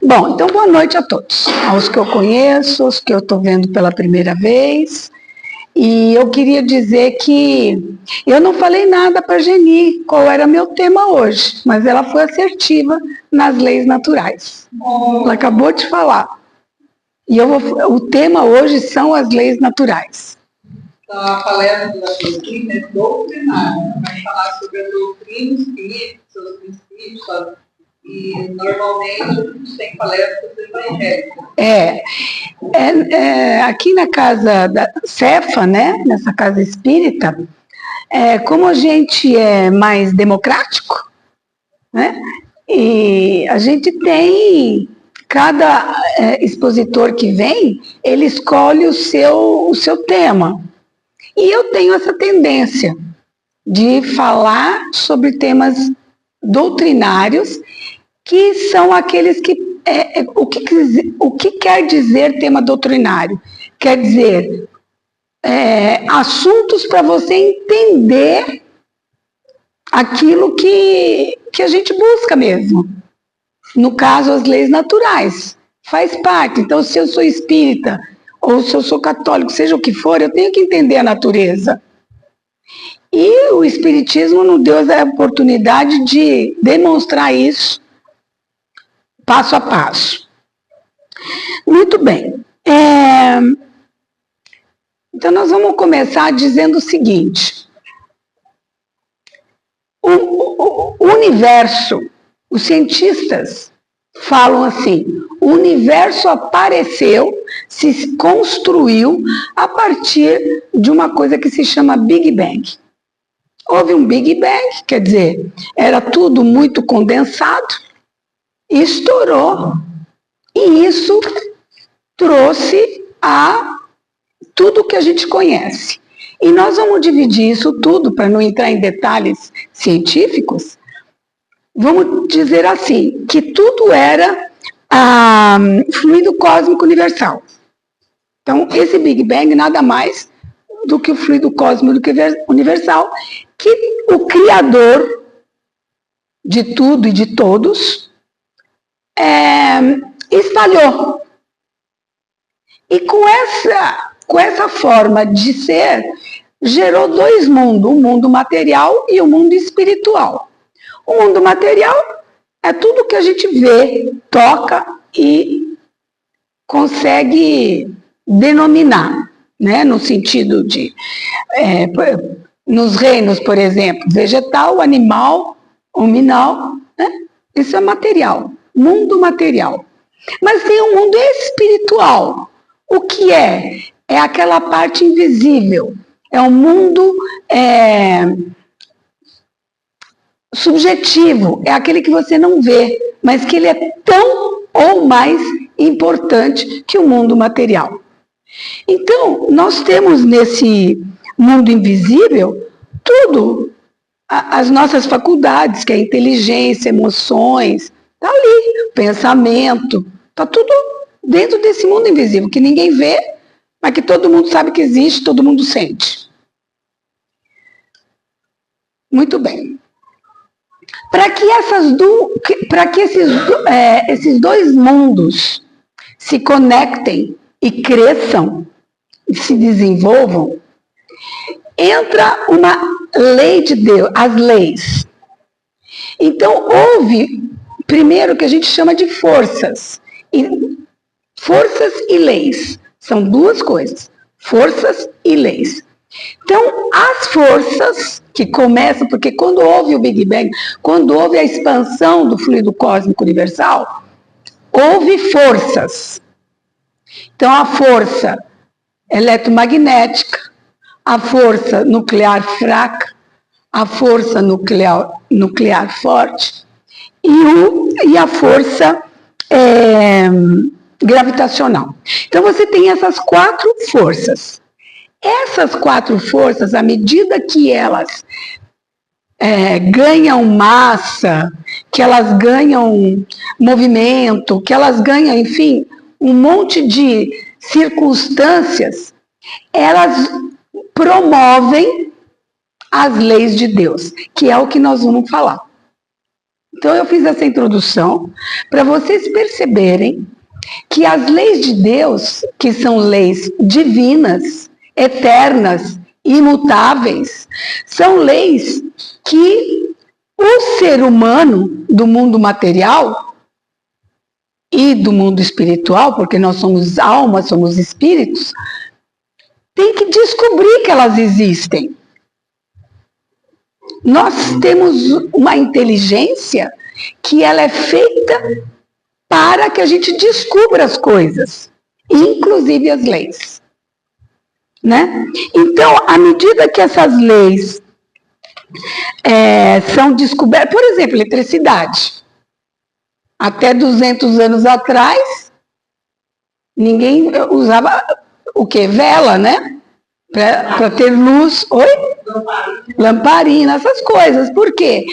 Bom, então boa noite a todos, aos que eu conheço, aos que eu estou vendo pela primeira vez. E eu queria dizer que eu não falei nada para a Geni qual era meu tema hoje, mas ela foi assertiva nas leis naturais. Ela acabou de falar. E o tema hoje são as leis naturais. Então, a palestra da doutrina é doutrinária. Vai falar sobre a doutrina espírita, seus princípios, e normalmente a gente tem palestras evangélicas. Aqui na casa da Cefa, né, nessa casa espírita, como a gente é mais democrático, né, e a gente tem, cada expositor que vem, ele escolhe o seu tema. E eu tenho essa tendência de falar sobre temas doutrinários, que são aqueles que... o que quer dizer tema doutrinário? Quer dizer, assuntos para você entender aquilo que a gente busca mesmo. No caso, as leis naturais. Faz parte. Então, se eu sou espírita, ou se eu sou católico, seja o que for, eu tenho que entender a natureza. E o Espiritismo nos deu a oportunidade de demonstrar isso passo a passo. Muito bem. Então, nós vamos começar dizendo o seguinte. O universo, os cientistas falam assim, o universo apareceu, se construiu a partir de uma coisa que se chama Big Bang. Houve um Big Bang, quer dizer, era tudo muito condensado, e estourou. E isso trouxe a tudo que a gente conhece. E nós vamos dividir isso tudo, para não entrar em detalhes científicos, vamos dizer assim, que tudo era fluido cósmico universal. Então, esse Big Bang nada mais do que o fluido cósmico universal, que o Criador de tudo e de todos espalhou. E com essa forma de ser, gerou dois mundos, o mundo material e o mundo espiritual. O mundo material é tudo que a gente vê, toca e consegue denominar, né? No sentido de, nos reinos, por exemplo, vegetal, animal, hominal, né? Isso é material, mundo material. Mas tem um mundo espiritual. O que é? É aquela parte invisível. É um mundo subjetivo, é aquele que você não vê, mas que ele é tão ou mais importante que o mundo material. Então, nós temos nesse mundo invisível tudo, as nossas faculdades, que é inteligência, emoções, está ali, pensamento, está tudo dentro desse mundo invisível, que ninguém vê, mas que todo mundo sabe que existe, todo mundo sente. Muito bem. Para que esses dois mundos se conectem e cresçam, e se desenvolvam, entra uma lei de Deus, as leis. Então, houve, primeiro, o que a gente chama de forças. Forças e leis. São duas coisas, forças e leis. Então, as forças que começam, porque quando houve o Big Bang, quando houve a expansão do fluido cósmico universal, houve forças. Então, a força eletromagnética, a força nuclear fraca, a força nuclear forte e a força gravitacional. Então, você tem essas quatro forças. Essas quatro forças, à medida que elas ganham massa, que elas ganham movimento, que elas ganham, enfim, um monte de circunstâncias, elas promovem as leis de Deus, que é o que nós vamos falar. Então eu fiz essa introdução para vocês perceberem que as leis de Deus, que são leis divinas, eternas, imutáveis, são leis que o ser humano do mundo material e do mundo espiritual, porque nós somos almas, somos espíritos, tem que descobrir que elas existem. Nós temos uma inteligência que ela é feita para que a gente descubra as coisas, inclusive as leis. Né? Então, à medida que essas leis são descobertas, por exemplo, eletricidade. Até 200 anos atrás, ninguém usava o quê? Vela, né? Para ter luz. Oi? Lamparina, essas coisas. Por quê?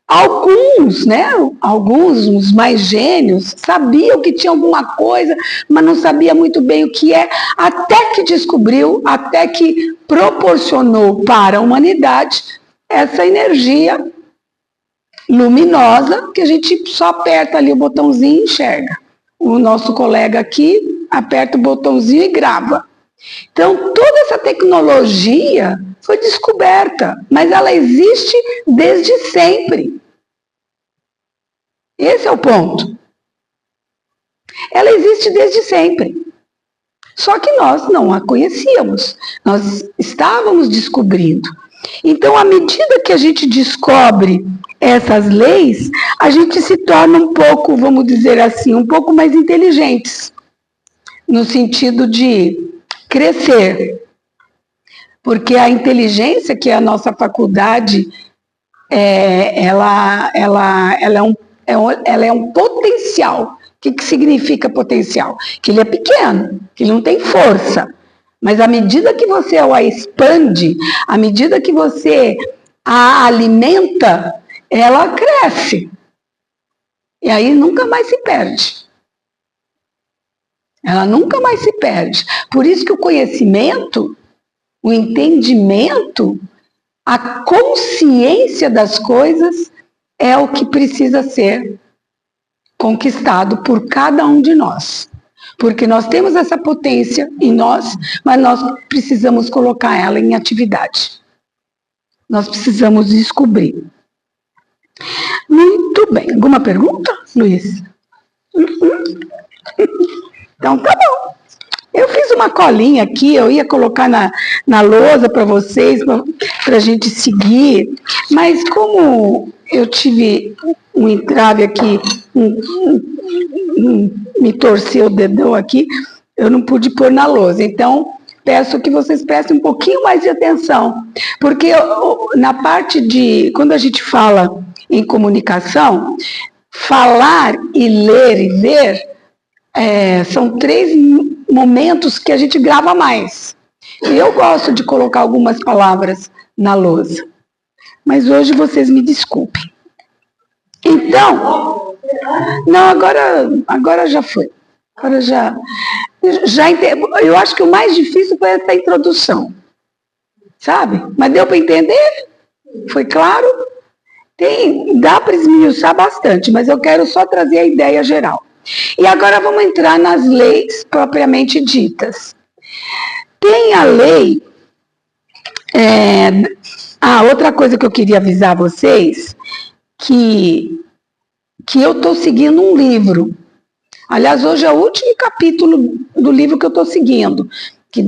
Alguns, né? Alguns, os mais gênios, sabiam que tinha alguma coisa, mas não sabia muito bem o que é, até que descobriu, até que proporcionou para a humanidade essa energia luminosa que a gente só aperta ali o botãozinho e enxerga. O nosso colega aqui aperta o botãozinho e grava. Então, toda essa tecnologia foi descoberta, mas ela existe desde sempre. Esse é o ponto. Ela existe desde sempre. Só que nós não a conhecíamos. Nós estávamos descobrindo. Então, à medida que a gente descobre essas leis, a gente se torna um pouco, vamos dizer assim, um pouco mais inteligentes. No sentido de crescer. Porque a inteligência, que é a nossa faculdade, ela é um potencial. O que significa potencial? Que ele é pequeno, que ele não tem força. Mas à medida que você a expande, à medida que você a alimenta, ela cresce. E aí nunca mais se perde. Ela nunca mais se perde. Por isso que o conhecimento, o entendimento, a consciência das coisas é o que precisa ser conquistado por cada um de nós. Porque nós temos essa potência em nós, mas nós precisamos colocar ela em atividade. Nós precisamos descobrir. Muito bem. Alguma pergunta, Luiz? Então tá bom. Eu fiz uma colinha aqui, eu ia colocar na lousa para vocês, para a gente seguir, mas como eu tive um entrave aqui, me torceu o dedão aqui, eu não pude pôr na lousa. Então, peço que vocês prestem um pouquinho mais de atenção, porque na parte de, quando a gente fala em comunicação, falar e ler e ver, são 3 momentos que a gente grava mais. E eu gosto de colocar algumas palavras na lousa. Mas hoje vocês me desculpem. Então, não, agora já foi. Agora já eu acho que o mais difícil foi essa introdução. Sabe? Mas deu para entender? Foi claro? Dá para esmiuçar bastante, mas eu quero só trazer a ideia geral. E agora vamos entrar nas leis propriamente ditas. Tem a lei... outra coisa que eu queria avisar vocês, que eu estou seguindo um livro. Aliás, hoje é o último capítulo do livro que eu estou seguindo, que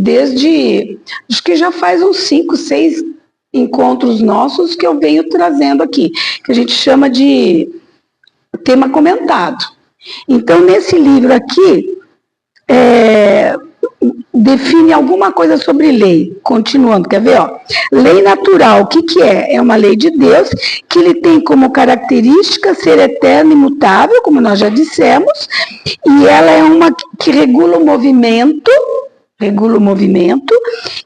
acho que já faz uns 5, 6 encontros nossos que eu venho trazendo aqui, que a gente chama de tema comentado. Então, nesse livro aqui, define alguma coisa sobre lei. Continuando, quer ver? Ó? Lei natural, o que é? É uma lei de Deus que ele tem como característica ser eterna e imutável, como nós já dissemos, e ela é uma que regula o movimento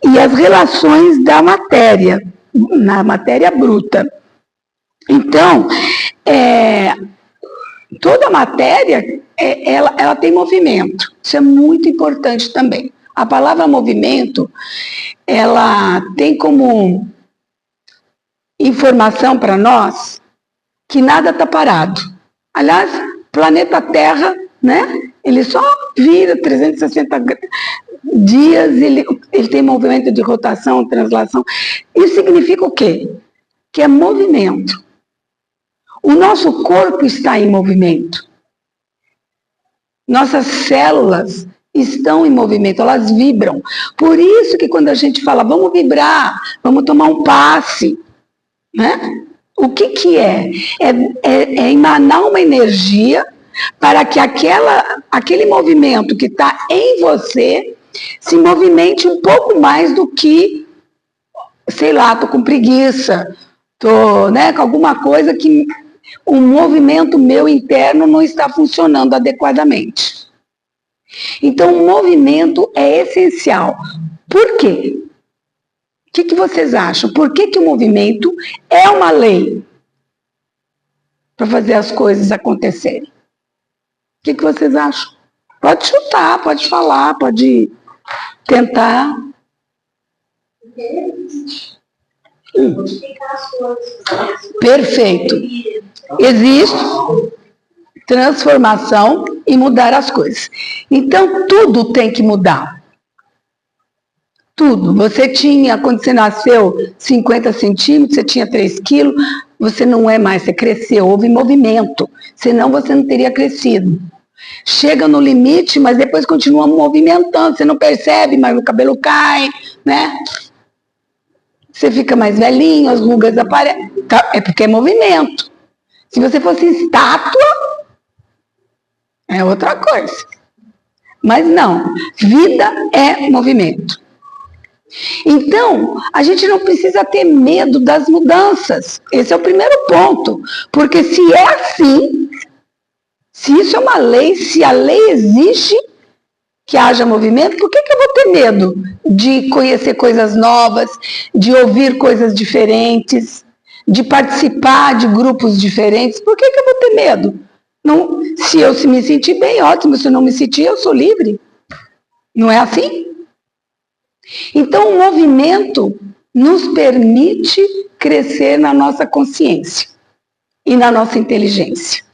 e as relações da matéria, na matéria bruta. Então, toda a matéria, ela tem movimento. Isso é muito importante também. A palavra movimento, ela tem como informação para nós que nada está parado. Aliás, planeta Terra, né? Ele só vira 360 dias, ele tem movimento de rotação, translação. Isso significa o quê? Que é movimento. O nosso corpo está em movimento. Nossas células estão em movimento, elas vibram. Por isso que quando a gente fala, vamos vibrar, vamos tomar um passe, né? O que é? É emanar uma energia para que aquele movimento que está em você se movimente um pouco mais do que, sei lá, estou com preguiça, estou, né, com alguma coisa que o movimento meu interno não está funcionando adequadamente. Então, o movimento é essencial. Por quê? O que vocês acham? Por que o movimento é uma lei para fazer as coisas acontecerem? O que vocês acham? Pode chutar, pode falar, pode tentar. Modificar as coisas. Perfeito. Existe transformação e mudar as coisas. Então, tudo tem que mudar. Tudo. Você tinha, quando você nasceu, 50 centímetros, você tinha 3 quilos, você não é mais, você cresceu, houve movimento. Senão você não teria crescido. Chega no limite, mas depois continua movimentando, você não percebe, mas o cabelo cai, né? Você fica mais velhinho, as rugas aparecem. É porque é movimento. Se você fosse estátua, é outra coisa. Mas não, vida é movimento. Então, a gente não precisa ter medo das mudanças. Esse é o primeiro ponto. Porque se é assim, se isso é uma lei, se a lei exige que haja movimento, por que eu vou ter medo de conhecer coisas novas, de ouvir coisas diferentes, de participar de grupos diferentes? Por que eu vou ter medo? Não, se eu me sentir bem, ótimo. Se eu não me sentir, eu sou livre. Não é assim? Então, o movimento nos permite crescer na nossa consciência e na nossa inteligência.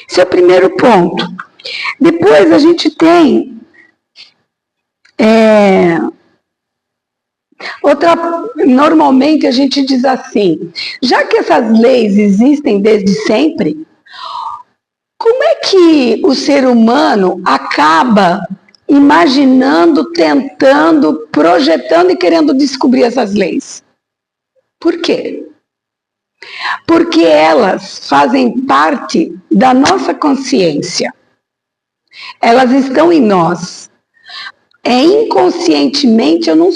Esse é o primeiro ponto. Depois a gente tem normalmente a gente diz assim, já que essas leis existem desde sempre, como é que o ser humano acaba imaginando, tentando, projetando e querendo descobrir essas leis? Por quê? Porque elas fazem parte da nossa consciência. Elas estão em nós. Inconscientemente eu não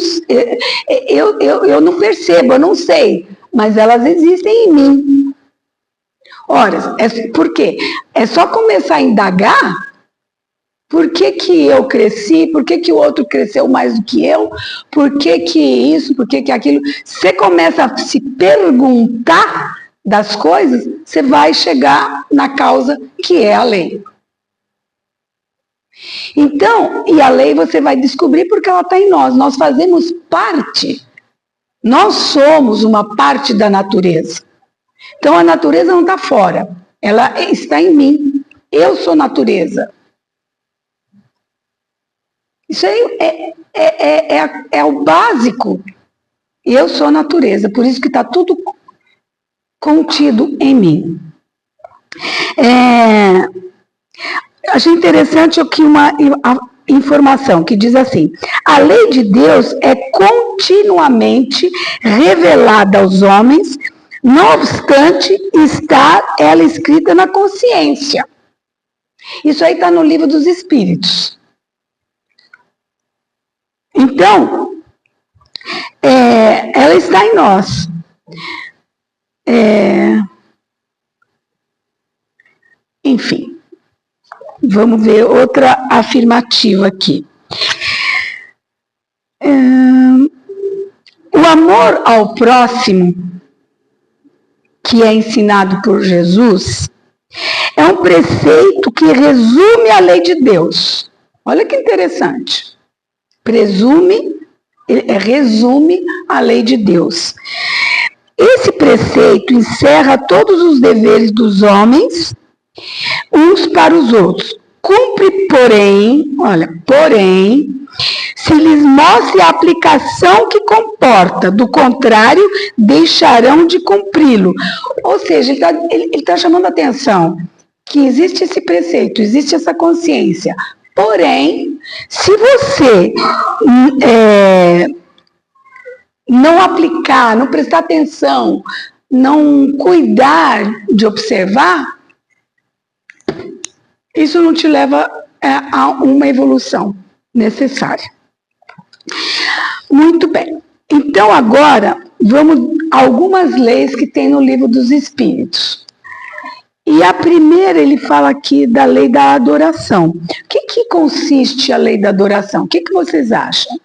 percebo, eu não sei, mas elas existem em mim. Ora, por quê? É só começar a indagar por que eu cresci, por que o outro cresceu mais do que eu, por que isso, por que aquilo. Você começa a se perguntar das coisas, você vai chegar na causa que é a lei. Então, e a lei você vai descobrir porque ela está em nós. Nós fazemos parte. Nós somos uma parte da natureza. Então, a natureza não está fora. Ela está em mim. Eu sou natureza. Isso aí é o básico. Eu sou natureza. Por isso que está tudo contido em mim. Achei interessante aqui uma informação que diz assim: a lei de Deus é continuamente revelada aos homens, não obstante está ela escrita na consciência. Isso aí está no Livro dos Espíritos. Então, ela está em nós. Enfim. Vamos ver outra afirmativa aqui. O amor ao próximo, que é ensinado por Jesus, é um preceito que resume a lei de Deus. Olha que interessante. Resume a lei de Deus. Esse preceito encerra todos os deveres dos homens, uns para os outros. Cumpre, porém, se lhes mostre a aplicação que comporta, do contrário, deixarão de cumpri-lo. Ou seja, ele está chamando a atenção que existe esse preceito, existe essa consciência. Porém, se você não aplicar, não prestar atenção, não cuidar de observar, isso não te leva a uma evolução necessária. Muito bem. Então, agora, vamos a algumas leis que tem no Livro dos Espíritos. E a primeira, ele fala aqui da lei da adoração. O que consiste a lei da adoração? O que vocês acham?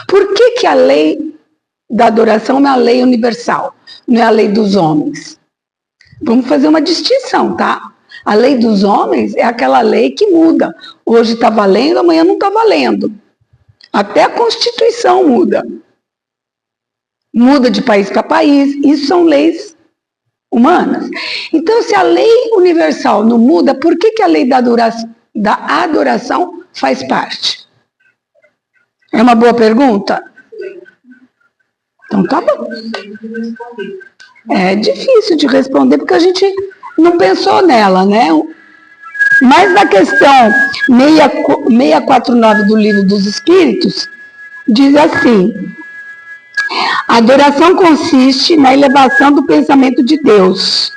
Por que a lei da adoração é uma lei universal, não é a lei dos homens? Vamos fazer uma distinção, tá? A lei dos homens é aquela lei que muda. Hoje está valendo, amanhã não está valendo. Até a Constituição muda. Muda de país para país. Isso são leis humanas. Então, se a lei universal não muda, por que a lei da adoração faz parte? É uma boa pergunta? Então, tá bom. É difícil de responder, porque a gente não pensou nela, né? Mas na questão 649 do Livro dos Espíritos, diz assim: a adoração consiste na elevação do pensamento de Deus,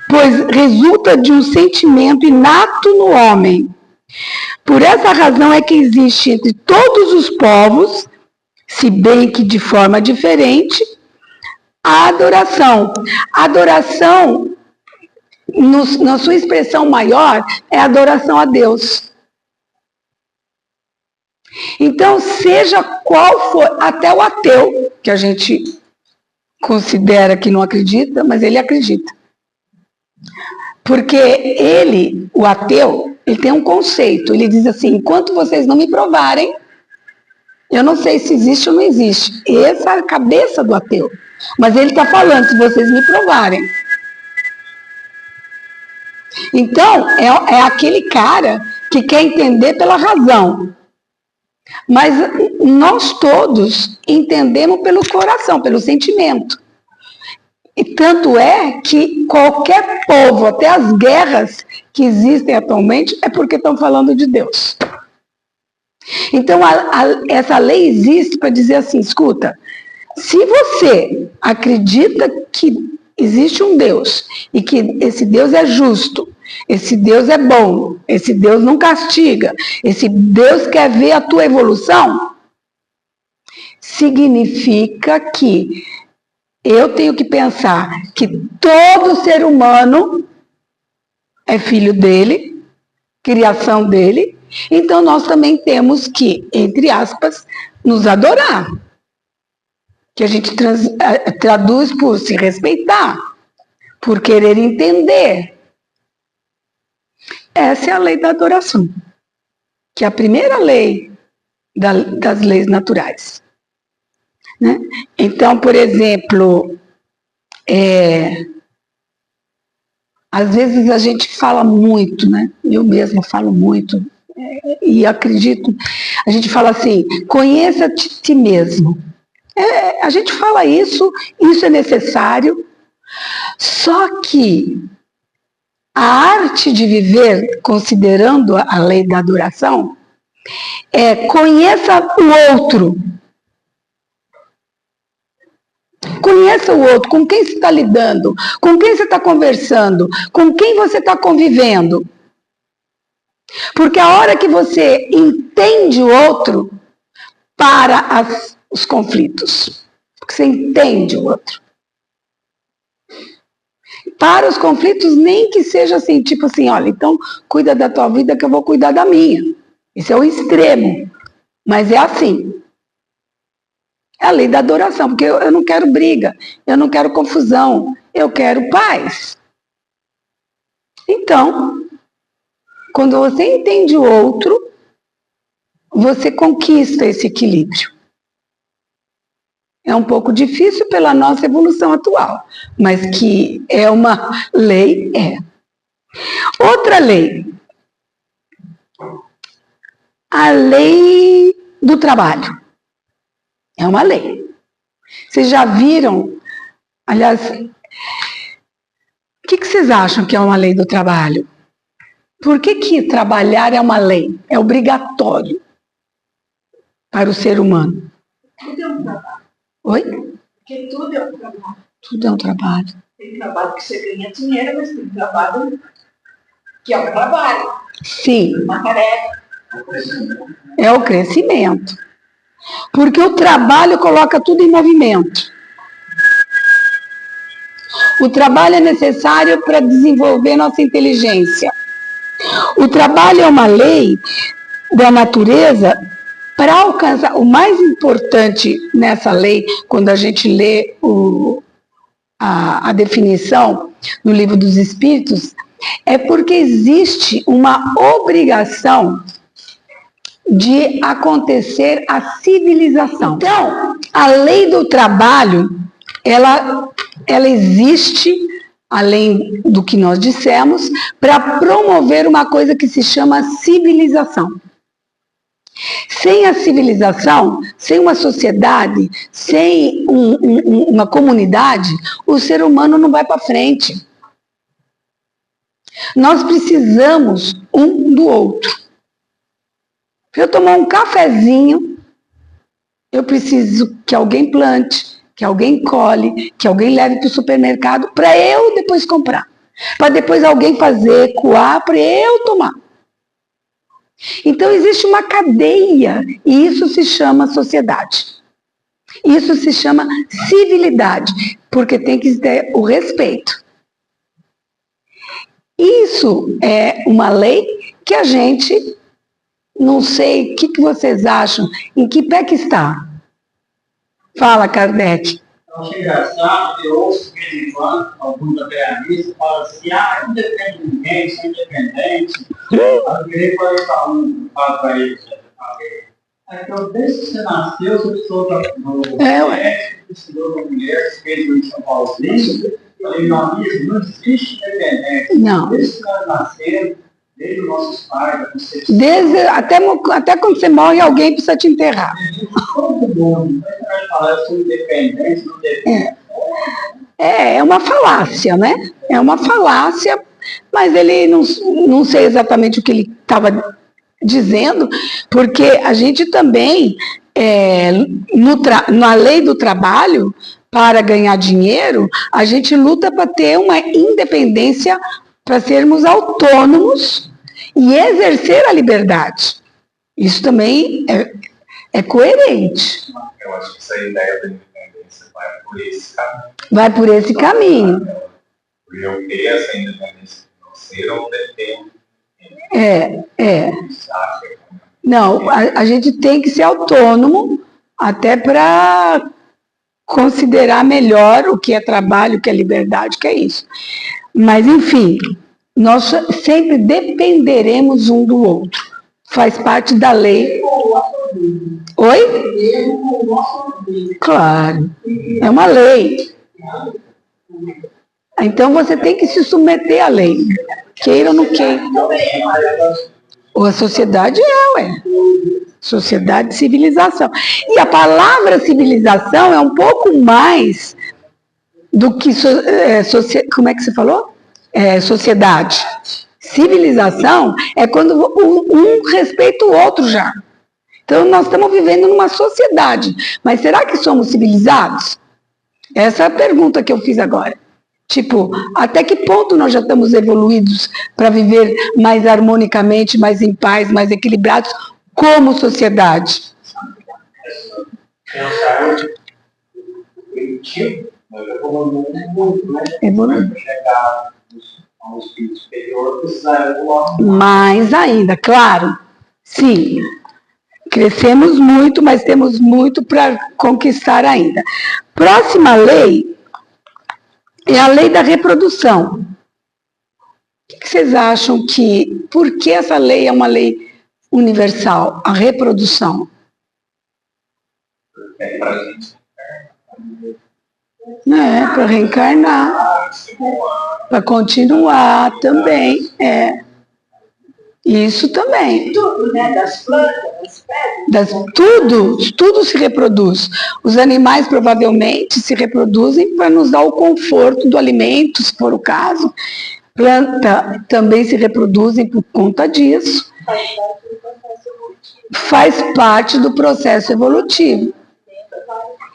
pois resulta de um sentimento inato no homem. Por essa razão é que existe entre todos os povos, se bem que de forma diferente, a adoração. A adoração, na sua expressão maior, é a adoração a Deus. Então, seja qual for, até o ateu, que a gente considera que não acredita, mas ele acredita. Porque ele, o ateu, ele tem um conceito, ele diz assim: enquanto vocês não me provarem, eu não sei se existe ou não existe. Essa é a cabeça do ateu. Mas ele está falando, se vocês me provarem. Então, é aquele cara que quer entender pela razão. Mas nós todos entendemos pelo coração, pelo sentimento. E tanto é que qualquer povo, até as guerras que existem atualmente, é porque estão falando de Deus. Então, essa lei existe para dizer assim: escuta, se você acredita que existe um Deus e que esse Deus é justo, esse Deus é bom, esse Deus não castiga, esse Deus quer ver a tua evolução, significa que eu tenho que pensar que todo ser humano é filho dele, criação dele, então nós também temos que, entre aspas, nos adorar. Que a gente traduz por se respeitar, por querer entender. Essa é a lei da adoração, que é a primeira lei das leis naturais. Né? Então, por exemplo, às vezes a gente fala muito, né? Eu mesma falo muito, e acredito, a gente fala assim: conheça-te a ti mesmo. A gente fala isso é necessário, só que a arte de viver, considerando a lei da adoração, conheça o outro. Conheça o outro, com quem você está lidando, com quem você está conversando, com quem você está convivendo. Porque a hora que você entende o outro, para os conflitos. Porque você entende o outro. Para os conflitos, nem que seja assim, tipo assim: olha, então cuida da tua vida que eu vou cuidar da minha. Isso é o extremo. Mas é assim. É a lei da adoração, porque eu não quero briga, eu não quero confusão, eu quero paz. Então, quando você entende o outro, você conquista esse equilíbrio. É um pouco difícil pela nossa evolução atual, mas que é uma lei, é. Outra lei, a lei do trabalho. É uma lei. Vocês já viram, aliás, o que vocês acham que é uma lei do trabalho? Por que trabalhar é uma lei? É obrigatório para o ser humano. Tudo é um trabalho. Oi? Porque tudo é um trabalho. Tudo é um trabalho. Tem trabalho que você ganha dinheiro, mas tem trabalho que é um trabalho. Sim. Uma tarefa. É o crescimento. Porque o trabalho coloca tudo em movimento. O trabalho é necessário para desenvolver nossa inteligência. O trabalho é uma lei da natureza para alcançar. O mais importante nessa lei, quando a gente lê a definição no Livro dos Espíritos, é porque existe uma obrigação de acontecer a civilização. Então, a lei do trabalho, ela existe, além do que nós dissemos, para promover uma coisa que se chama civilização. Sem a civilização, sem uma sociedade, sem uma comunidade, o ser humano não vai para frente. Nós precisamos um do outro. Para eu tomar um cafezinho, eu preciso que alguém plante, que alguém colhe, que alguém leve para o supermercado, para eu depois comprar. Para depois alguém fazer, coar, para eu tomar. Então existe uma cadeia, e isso se chama sociedade. Isso se chama civilidade, porque tem que ter o respeito. Isso é uma lei que a gente... Não sei, o que vocês acham? Em que pé que está? Fala, Kardec. Eu acho engraçado que eu ouço de vez em quando, alguns ateístas falam assim, eu não dependo de ninguém, sou independente. Eu virei para ele falo para ele, então, desde que você nasceu, você precisou da mulher, precisou da mulher, você fez em São Paulozinho. Eu falei, meu amigo, não existe independência. Não. Desde que nós nascemos, desde os nossos pais, até quando você morre, alguém precisa te enterrar. Todo mundo vai falar, eu sou independente, não depende. É uma falácia, né? É uma falácia, mas ele não sei exatamente o que ele estava dizendo, porque a gente também, na lei do trabalho, para ganhar dinheiro, a gente luta para ter uma independência, para sermos autônomos e exercer a liberdade. Isso também é coerente. Eu acho que essa ideia da independência vai por esse caminho. Vai por esse caminho. Por eu ter essa independência financeira, eu dependo. Não, a gente tem que ser autônomo até para considerar melhor o que é trabalho, o que é liberdade, o que é isso. Mas, enfim, nós sempre dependeremos um do outro. Faz parte da lei. Oi? Claro, é uma lei. Então você tem que se submeter à lei, queira ou não queira. Ou a sociedade sociedade, civilização. E a palavra civilização é um pouco mais do que, como é que você falou? Sociedade. Civilização é quando um respeita o outro já. Então nós estamos vivendo numa sociedade, mas será que somos civilizados? Essa é a pergunta que eu fiz agora. Tipo, até que ponto nós já estamos evoluídos para viver mais harmonicamente, mais em paz, mais equilibrados como sociedade? Evoluiu. Mais ainda, claro. Sim. Crescemos muito, mas temos muito para conquistar ainda. Próxima lei é a lei da reprodução. O que vocês acham por que essa lei é uma lei universal? A reprodução. É para a gente. Para reencarnar, para continuar também, Isso também. Tudo, né? Das plantas, das pedras. Tudo se reproduz. Os animais provavelmente se reproduzem para nos dar o conforto do alimento, se for o caso. Planta também se reproduzem por conta disso. Faz parte do processo evolutivo.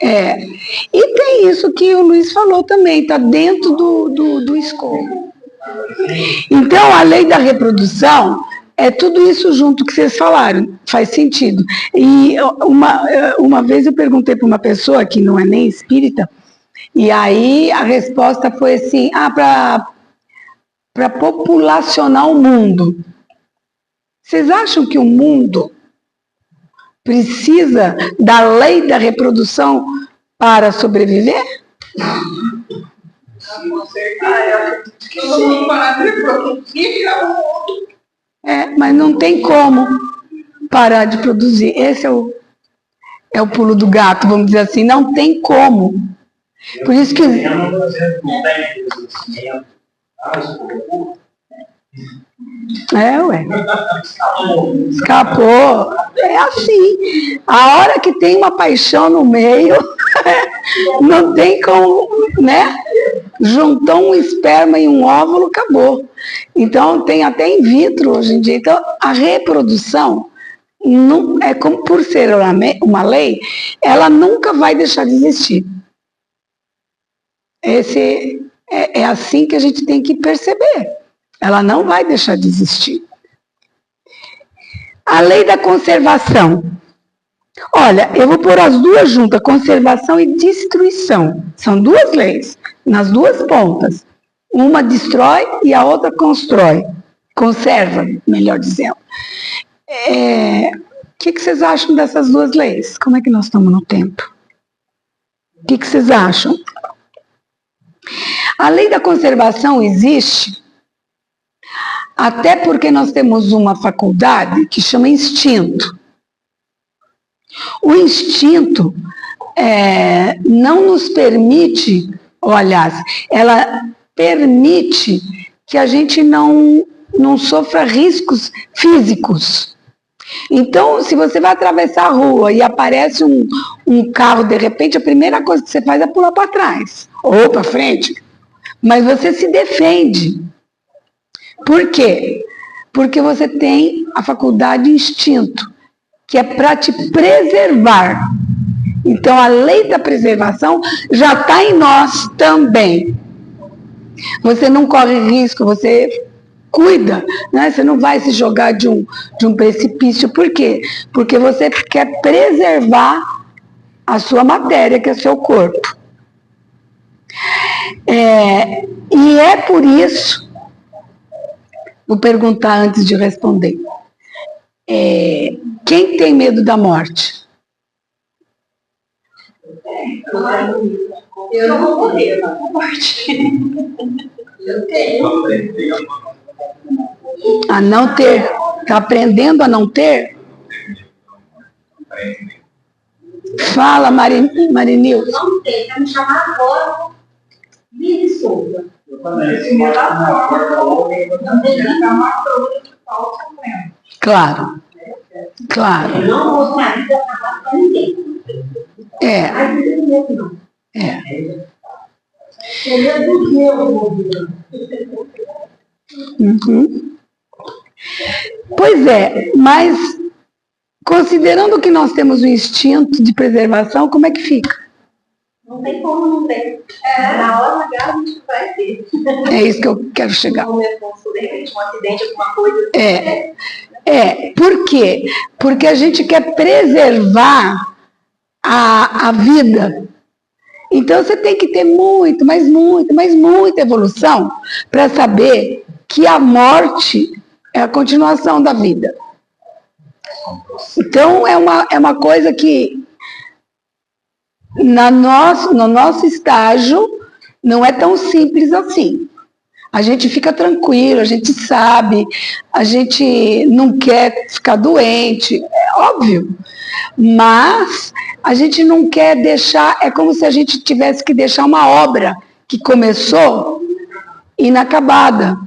E tem isso que o Luiz falou também, está dentro do escopo. Então, a lei da reprodução é tudo isso junto que vocês falaram, faz sentido. E uma vez eu perguntei para uma pessoa que não é nem espírita, e aí a resposta foi assim, para populacionar o mundo. Vocês acham que o mundo precisa da lei da reprodução para sobreviver? Com certeza. Que se não parar de reproduzir, é o mundo. Mas não tem como parar de produzir. Esse é o pulo do gato, vamos dizer assim. Não tem como. Por isso que... Escapou. É assim. A hora que tem uma paixão no meio, não tem como, né? Juntou um esperma e um óvulo, acabou. Então, tem até in vitro hoje em dia. Então, a reprodução, não, como por ser uma lei, ela nunca vai deixar de existir. É assim que a gente tem que perceber. Ela não vai deixar de existir. A lei da conservação. Olha, eu vou pôr as duas juntas, conservação e destruição. São duas leis, nas duas pontas. Uma destrói e a outra constrói. Conserva, melhor dizendo. O que vocês acham dessas duas leis? Como é que nós estamos no tempo? O que vocês acham? A lei da conservação existe até porque nós temos uma faculdade que chama instinto. O instinto não nos permite, ou aliás, ela permite que a gente não sofra riscos físicos. Então, se você vai atravessar a rua e aparece um carro, de repente, a primeira coisa que você faz é pular para trás, ou para frente. Mas você se defende. Por quê? Porque você tem a faculdade de instinto, que é para te preservar. Então, a lei da preservação já está em nós também. Você não corre risco, você cuida, né? Você não vai se jogar de um precipício. Por quê? Porque você quer preservar a sua matéria, que é o seu corpo. E é por isso, vou perguntar antes de responder, quem tem medo da morte? Eu não vou morrer da morte. Eu tenho. A não ter. Está aprendendo a não ter? Fala, Marinil. Não tem. Vai me chamar agora. Me solta. Eu também. Não tem que chamar para falta mesmo. Claro. Claro. Eu não vou sair da casa para ninguém. Ai, não. Seria do meu. Uhum. Pois mas considerando que nós temos o instinto de preservação, como é que fica? Não tem como não ter. Na hora H a gente vai ter. É isso que eu quero chegar. Um acidente, alguma coisa. Por quê? Porque a gente quer preservar a vida. Então você tem que ter muita evolução para saber que a morte é a continuação da vida. Então é uma coisa que no nosso estágio não é tão simples assim. A gente fica tranquilo, a gente sabe, a gente não quer ficar doente, é óbvio. Mas a gente não quer deixar, é como se a gente tivesse que deixar uma obra que começou inacabada.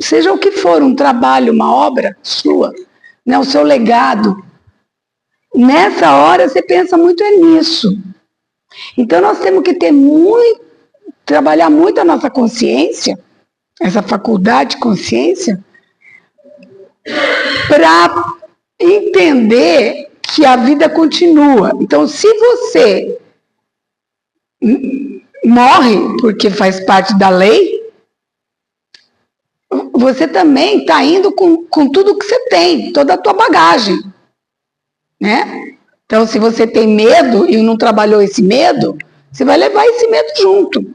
Seja o que for, um trabalho, uma obra sua, né, o seu legado. Nessa hora você pensa muito nisso. Então nós temos que trabalhar muito a nossa consciência, essa faculdade de consciência, para entender que a vida continua. Então, se você morre porque faz parte da lei, você também está indo com tudo que você tem, toda a tua bagagem, né? Então, se você tem medo e não trabalhou esse medo, você vai levar esse medo junto.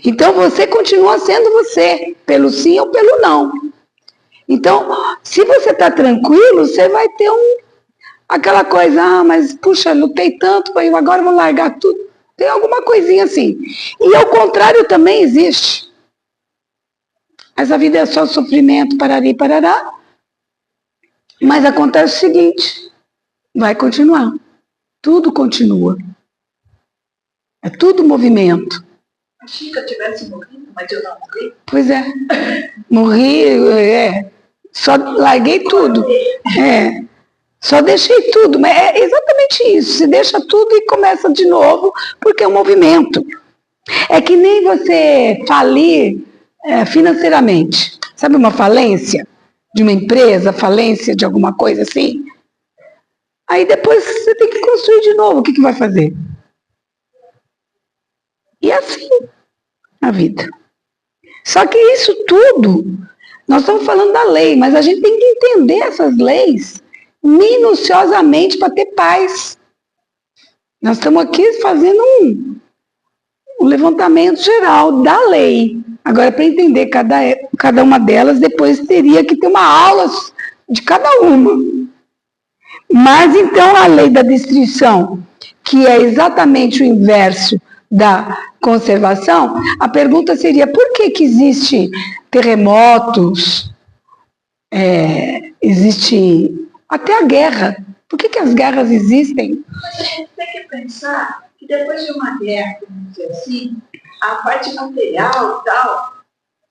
Então, você continua sendo você, pelo sim ou pelo não. Então, se você está tranquilo, você vai ter aquela coisa, mas puxa, lutei tanto, agora vou largar tudo. Tem alguma coisinha assim. E ao contrário também existe. Essa vida é só sofrimento, parari, parará. Mas acontece o seguinte, vai continuar. Tudo continua. É tudo movimento. Achei que eu tivesse morrido, mas eu não morri. Pois é. Morri, só larguei tudo. Só deixei tudo. Mas é exatamente isso. Você deixa tudo e começa de novo, porque é um movimento. É que nem você falir financeiramente. Sabe uma falência de uma empresa, falência de alguma coisa assim? Aí depois você tem que construir de novo. O que vai fazer? E assim a vida. Só que isso tudo, nós estamos falando da lei, mas a gente tem que entender essas leis minuciosamente para ter paz. Nós estamos aqui fazendo um levantamento geral da lei. Agora, para entender cada uma delas, depois teria que ter uma aula de cada uma. Mas então a lei da destruição, que é exatamente o inverso da conservação, a pergunta seria: por que existe terremotos, existe até a guerra? Por que as guerras existem? Mas a gente tem que pensar que depois de uma guerra, vamos dizer assim, a parte material e tal,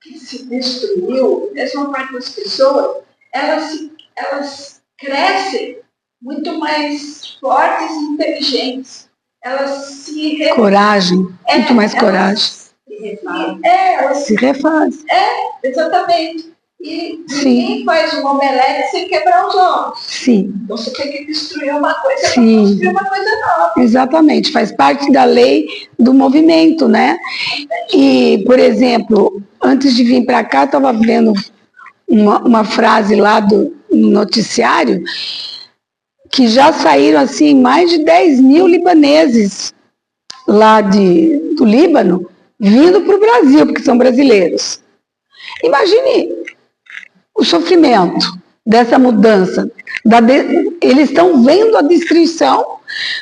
que se destruiu, essa parte das pessoas, elas crescem muito mais fortes e inteligentes. Elas se coragem, muito mais coragem. Elas se refazem. Exatamente. E ninguém faz um omelete sem quebrar os ovos. Sim. Então você tem que destruir uma coisa para construir uma coisa nova. Exatamente, faz parte da lei do movimento, né? E, por exemplo, antes de vir para cá, eu estava vendo uma frase lá do noticiário, que já saíram assim mais de 10 mil libaneses lá do Líbano, vindo para o Brasil, porque são brasileiros. Imagine o sofrimento dessa mudança. Eles estão vendo a destruição,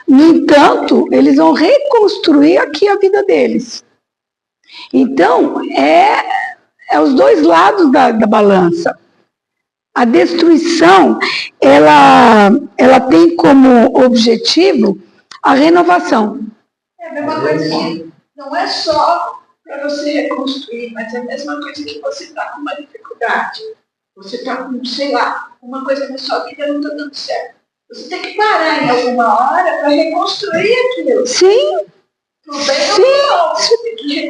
no entanto, eles vão reconstruir aqui a vida deles. Então, é os dois lados da balança. A destruição, ela tem como objetivo a renovação. É a mesma coisa que não é só para você reconstruir, mas é a mesma coisa que você está com uma dificuldade. Você está com, sei lá, uma coisa na sua vida não está dando certo. Você tem que parar em alguma hora para reconstruir aquilo. Sim.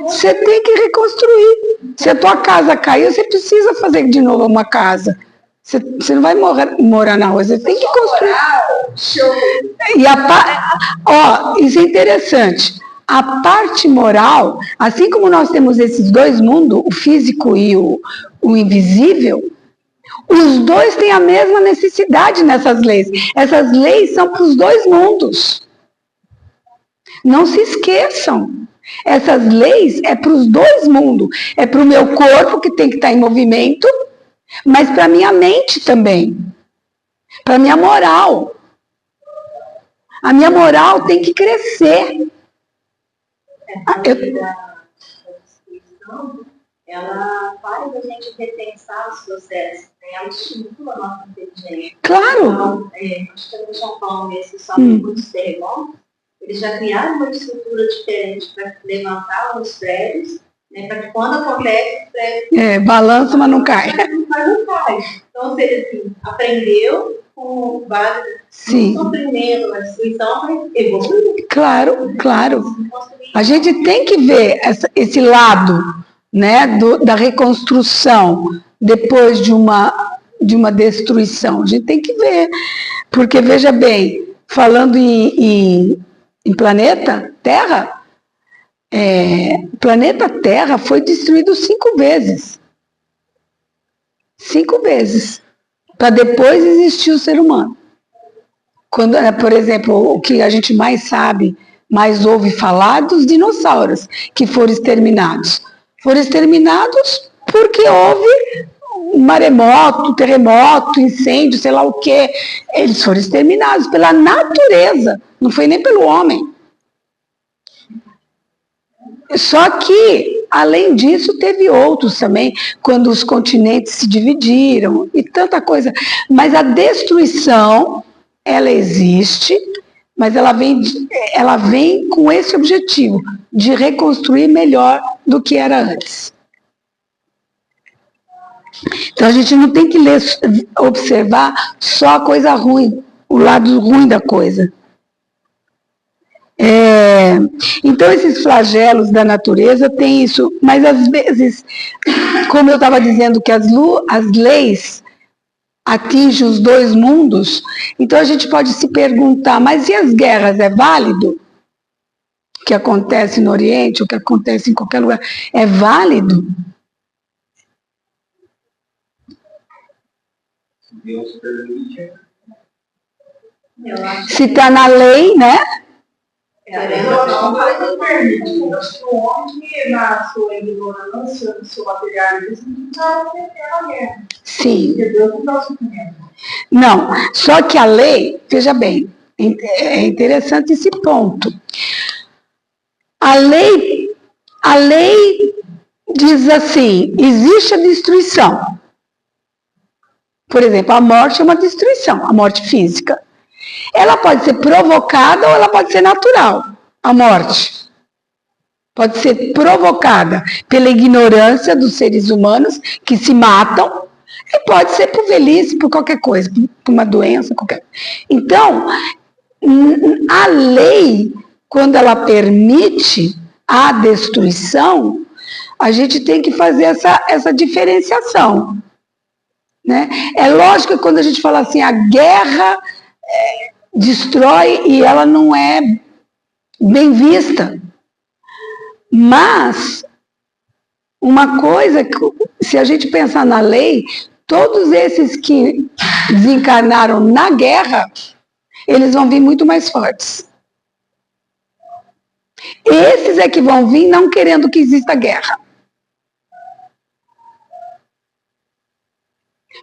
Você tem que reconstruir. Se a tua casa caiu, você precisa fazer de novo uma casa. Você não vai morar na rua, você tem que construir. E isso é interessante. A parte moral, assim como nós temos esses dois mundos, o físico e o invisível, os dois têm a mesma necessidade nessas leis. Essas leis são para os dois mundos. Não se esqueçam. Essas leis é para os dois mundos. É para o meu corpo, que tem que estar em movimento, mas para a minha mente também. Para a minha moral. A minha moral tem que crescer. Ela faz a gente repensar os processos, né? Ela estimula a nossa inteligência. gente. Claro. Então, acho que no Japão mesmo sofre muitos terremotos. Eles já criaram uma estrutura diferente para levantar os prédios, né, para que quando acontece, o prédio... balança, mas não cai. Mas não cai. Então, você assim, aprendeu com base no sofrimento, na destruição, mas evoluiu. Claro, claro. A gente tem que ver esse lado, né, da reconstrução depois de uma destruição. A gente tem que ver. Porque, veja bem, falando em planeta Terra, o planeta Terra foi destruído 5 vezes. 5 vezes. Para depois existir o ser humano. Quando, por exemplo, o que a gente mais sabe, mais ouve falar dos dinossauros que foram exterminados. Foram exterminados porque houve um maremoto, terremoto, incêndio, sei lá o quê. Eles foram exterminados pela natureza, não foi nem pelo homem. Só que, além disso, teve outros também, quando os continentes se dividiram e tanta coisa. Mas a destruição, ela existe, mas ela vem com esse objetivo, de reconstruir melhor do que era antes. Então a gente não tem que observar só a coisa ruim, o lado ruim da coisa. Então esses flagelos da natureza tem isso, mas às vezes, como eu estava dizendo que as leis atingem os 2 mundos, então a gente pode se perguntar, mas e as guerras, é válido? O que acontece no Oriente, o que acontece em qualquer lugar, é válido? Deus permite. Se está na lei, né? Não vai permitir. Eu acho que o homem que, na sua ignorância, no seu materialismo, não vai ter a guerra. Sim. Porque Deus não está sofrendo. Não, só que a lei, veja bem, é interessante esse ponto. A lei diz assim, existe a destruição. Por exemplo, a morte é uma destruição, a morte física. Ela pode ser provocada ou ela pode ser natural, a morte. Pode ser provocada pela ignorância dos seres humanos que se matam, e pode ser por velhice, por qualquer coisa, por uma doença, qualquer. Então, a lei, quando ela permite a destruição, a gente tem que fazer essa diferenciação. Né? É lógico que quando a gente fala assim, a guerra destrói e ela não é bem vista. Mas, uma coisa, se a gente pensar na lei, todos esses que desencarnaram na guerra, eles vão vir muito mais fortes. Esses é que vão vir não querendo que exista guerra.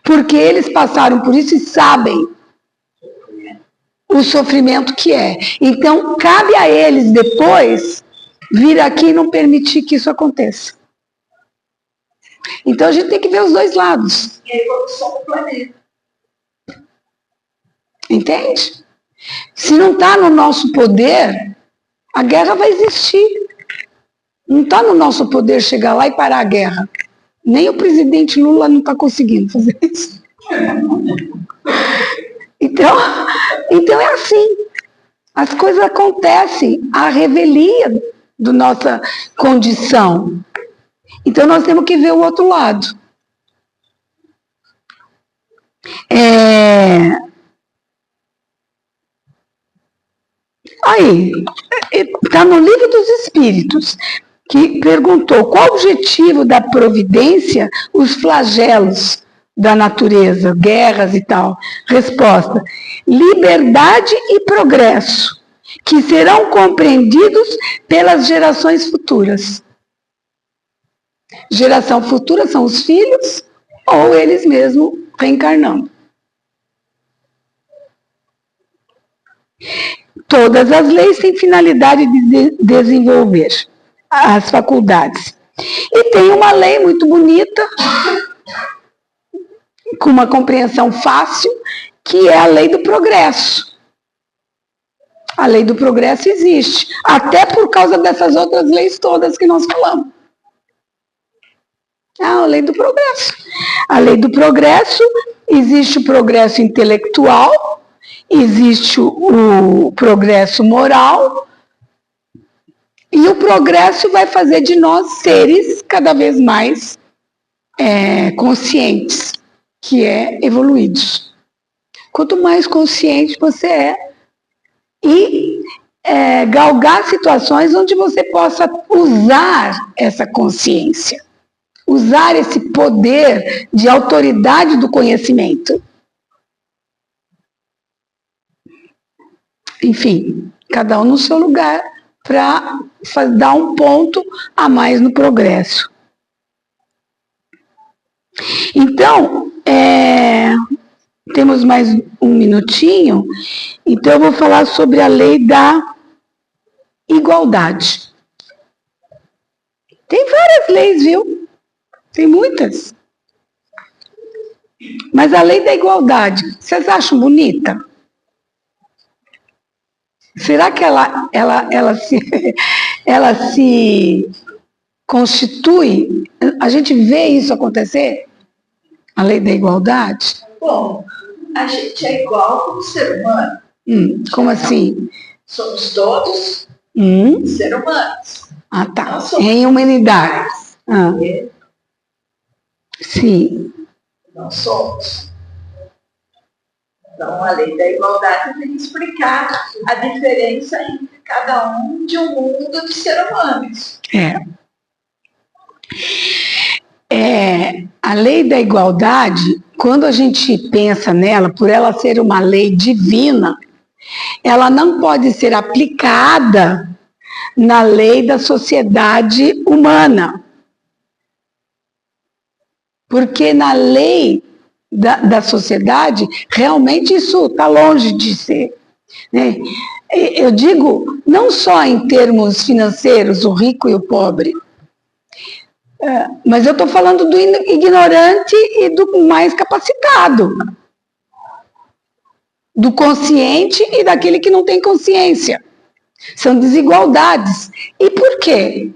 Porque eles passaram por isso e sabem o sofrimento que é. Então, cabe a eles depois vir aqui e não permitir que isso aconteça. Então, a gente tem que ver os 2 lados. E a evolução do planeta. Entende? Se não está no nosso poder, a guerra vai existir. Não está no nosso poder chegar lá e parar a guerra. Nem o presidente Lula não está conseguindo fazer isso. Então é assim. As coisas acontecem à revelia da nossa condição. Então nós temos que ver o outro lado. Aí, está no Livro dos Espíritos, que perguntou qual o objetivo da providência, os flagelos da natureza, guerras e tal. Resposta: liberdade e progresso, que serão compreendidos pelas gerações futuras. Geração futura são os filhos ou eles mesmos reencarnando. Todas as leis têm finalidade de desenvolver as faculdades. E tem uma lei muito bonita, com uma compreensão fácil, que é a lei do progresso. A lei do progresso existe, até por causa dessas outras leis todas que nós falamos. A lei do progresso. A lei do progresso, existe o progresso intelectual, existe o progresso moral, e o progresso vai fazer de nós seres cada vez mais conscientes, que é evoluídos. Quanto mais consciente você é, e galgar situações onde você possa usar essa consciência, usar esse poder de autoridade do conhecimento. Enfim, cada um no seu lugar para dar um ponto a mais no progresso. Então, temos mais um minutinho, então eu vou falar sobre a lei da igualdade. Tem várias leis, viu? Tem muitas. Mas a lei da igualdade, vocês acham bonita? Será que ela se constitui? A gente vê isso acontecer? A lei da igualdade? Bom, a gente é igual como ser humano. Como assim? Somos todos seres humanos. Ah, tá. Em humanidade. Sim. Nós somos. Então, a lei da igualdade tem que explicar a diferença entre cada um de um mundo de seres humanos. A lei da igualdade, quando a gente pensa nela, por ela ser uma lei divina, ela não pode ser aplicada na lei da sociedade humana. Porque na lei da sociedade, realmente isso está longe de ser. Né? Eu digo, não só em termos financeiros, o rico e o pobre, mas eu estou falando do ignorante e do mais capacitado, do consciente e daquele que não tem consciência. São desigualdades. E por quê?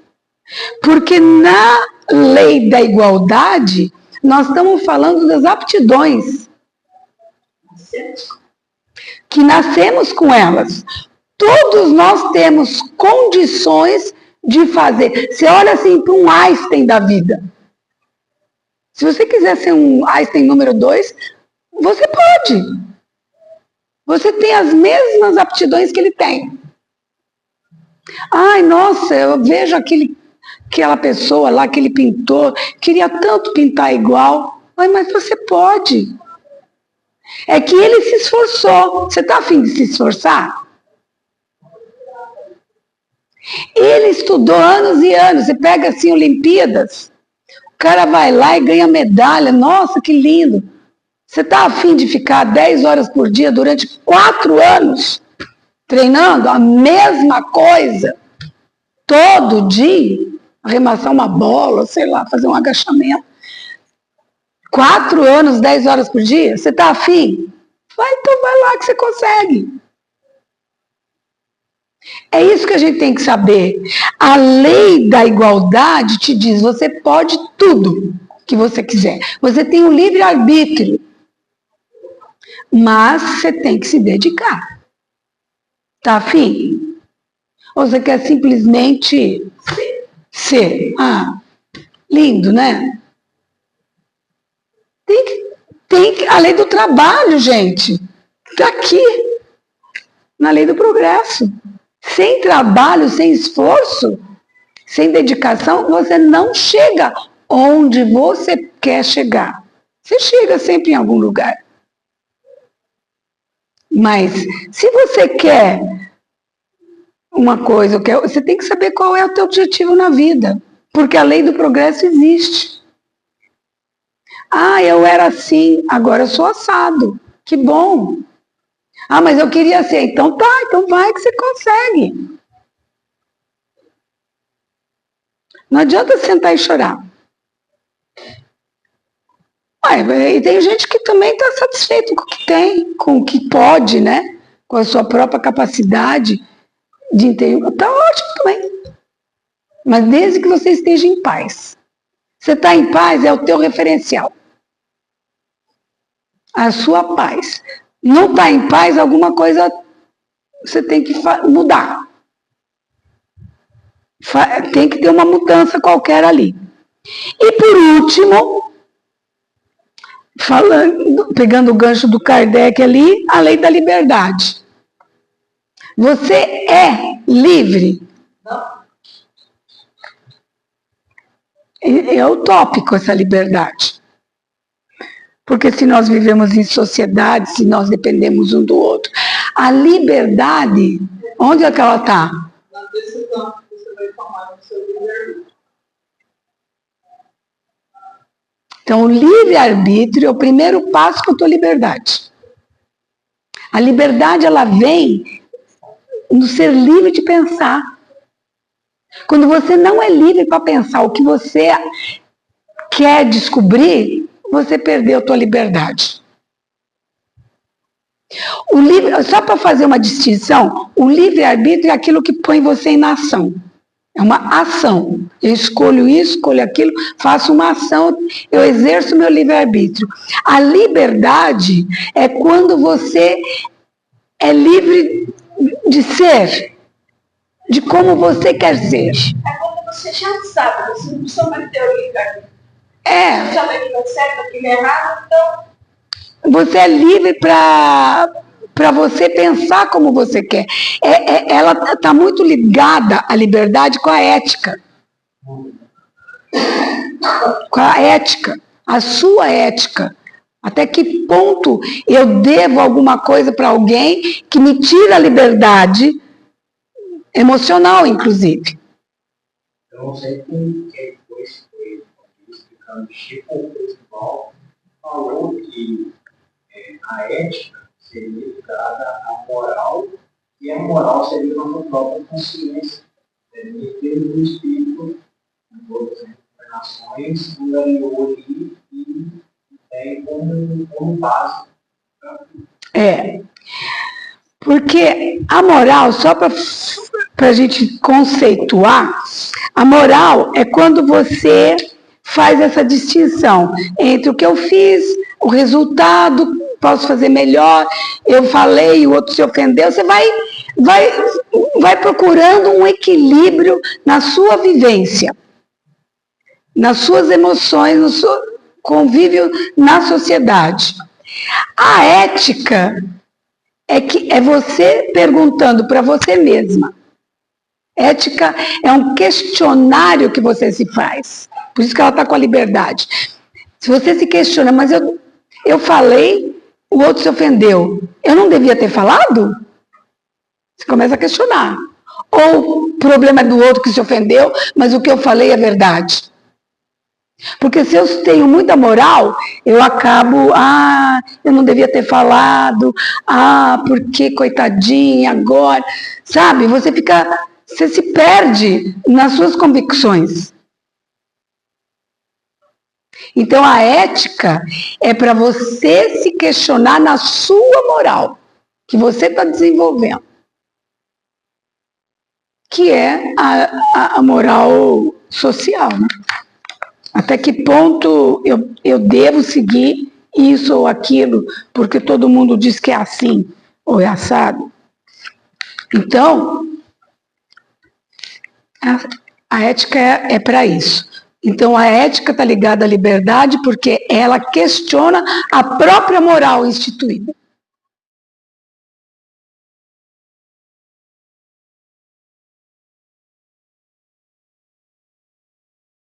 Porque na lei da igualdade, nós estamos falando das aptidões, que nascemos com elas. Todos nós temos condições de fazer. Você olha assim para um Einstein da vida. Se você quiser ser um Einstein número 2, você pode. Você tem as mesmas aptidões que ele tem. Ai, nossa, eu vejo aquela pessoa lá, aquele pintor, queria tanto pintar igual. Ai, mas você pode. É que ele se esforçou. Você está a fim de se esforçar? Ele estudou anos e anos. Você pega assim Olimpíadas, o cara vai lá e ganha medalha. Nossa, que lindo. Você está a fim de ficar 10 horas por dia durante 4 anos treinando a mesma coisa todo dia? Arremessar uma bola, sei lá, fazer um agachamento. 4 anos, 10 horas por dia? Você está afim? Então vai lá que você consegue. É isso que a gente tem que saber. A lei da igualdade te diz, você pode tudo que você quiser. Você tem o livre-arbítrio. Mas você tem que se dedicar. Tá afim? Ou você quer simplesmente ser? Lindo, né? Tem a lei do trabalho, gente. Está aqui. Na lei do progresso. Sem trabalho, sem esforço, sem dedicação, você não chega onde você quer chegar. Você chega sempre em algum lugar. Mas, se você quer uma coisa, você tem que saber qual é o teu objetivo na vida. Porque a lei do progresso existe. Eu era assim, agora eu sou assado. Que bom. Mas eu queria ser. Então tá, então vai que você consegue. Não adianta sentar e chorar. E tem gente que também está satisfeito com o que tem, com o que pode, né? Com a sua própria capacidade de entender. Está ótimo também. Mas desde que você esteja em paz. Você está em paz, é o teu referencial. A sua paz. Não está em paz, alguma coisa você tem que mudar. Tem que ter uma mudança qualquer ali. E por último, pegando o gancho do Kardec ali, a lei da liberdade. Você é livre? Não. É utópico essa liberdade. Porque se nós vivemos em sociedade, se nós dependemos um do outro, a liberdade, onde é que ela está? Na decisão que você vai tomar no seu livre-arbítrio. Então, o livre-arbítrio é o primeiro passo para a tua liberdade. A liberdade, ela vem no ser livre de pensar. Quando você não é livre para pensar o que você quer descobrir, você perdeu a tua liberdade. Só para fazer uma distinção, o livre-arbítrio é aquilo que põe você em ação. É uma ação. Eu escolho isso, escolho aquilo, faço uma ação, eu exerço meu livre-arbítrio. A liberdade é quando você é livre de ser, de como você quer ser. É quando você já sabe, você não precisa mais ter o livre-arbítrio. É. Você sabe aquilo é certo, aquilo é errado, então... Você é livre para você pensar como você quer. Ela está muito ligada, a liberdade, com a ética. Com a ética. A sua ética. Até que ponto eu devo alguma coisa para alguém que me tira a liberdade emocional, inclusive. Eu não sei quem foi explicando, Chico, o principal, falou que a ética seria ligada à moral, e a moral seria uma própria consciência. Seria ter um espírito, em todas as encarnações, angariou ali e tem como base. Porque a moral, só para a gente conceituar, a moral é quando você faz essa distinção entre o que eu fiz, o resultado, posso fazer melhor, eu falei, o outro se ofendeu, você vai procurando um equilíbrio na sua vivência, nas suas emoções, no seu convívio na sociedade. A ética é você perguntando para você mesma. Ética é um questionário que você se faz. Por isso que ela está com a liberdade. Se você se questiona, mas eu falei, o outro se ofendeu. Eu não devia ter falado? Você começa a questionar. Ou o problema é do outro que se ofendeu, mas o que eu falei é verdade. Porque se eu tenho muita moral, eu acabo, eu não devia ter falado, porque coitadinha agora, sabe? Você se perde nas suas convicções. Então a ética é para você se questionar na sua moral, que você está desenvolvendo. Que é a moral social, né? Até que ponto eu devo seguir isso ou aquilo, porque todo mundo diz que é assim, ou é assado. Então, a ética é para isso. Então, a ética está ligada à liberdade, porque ela questiona a própria moral instituída.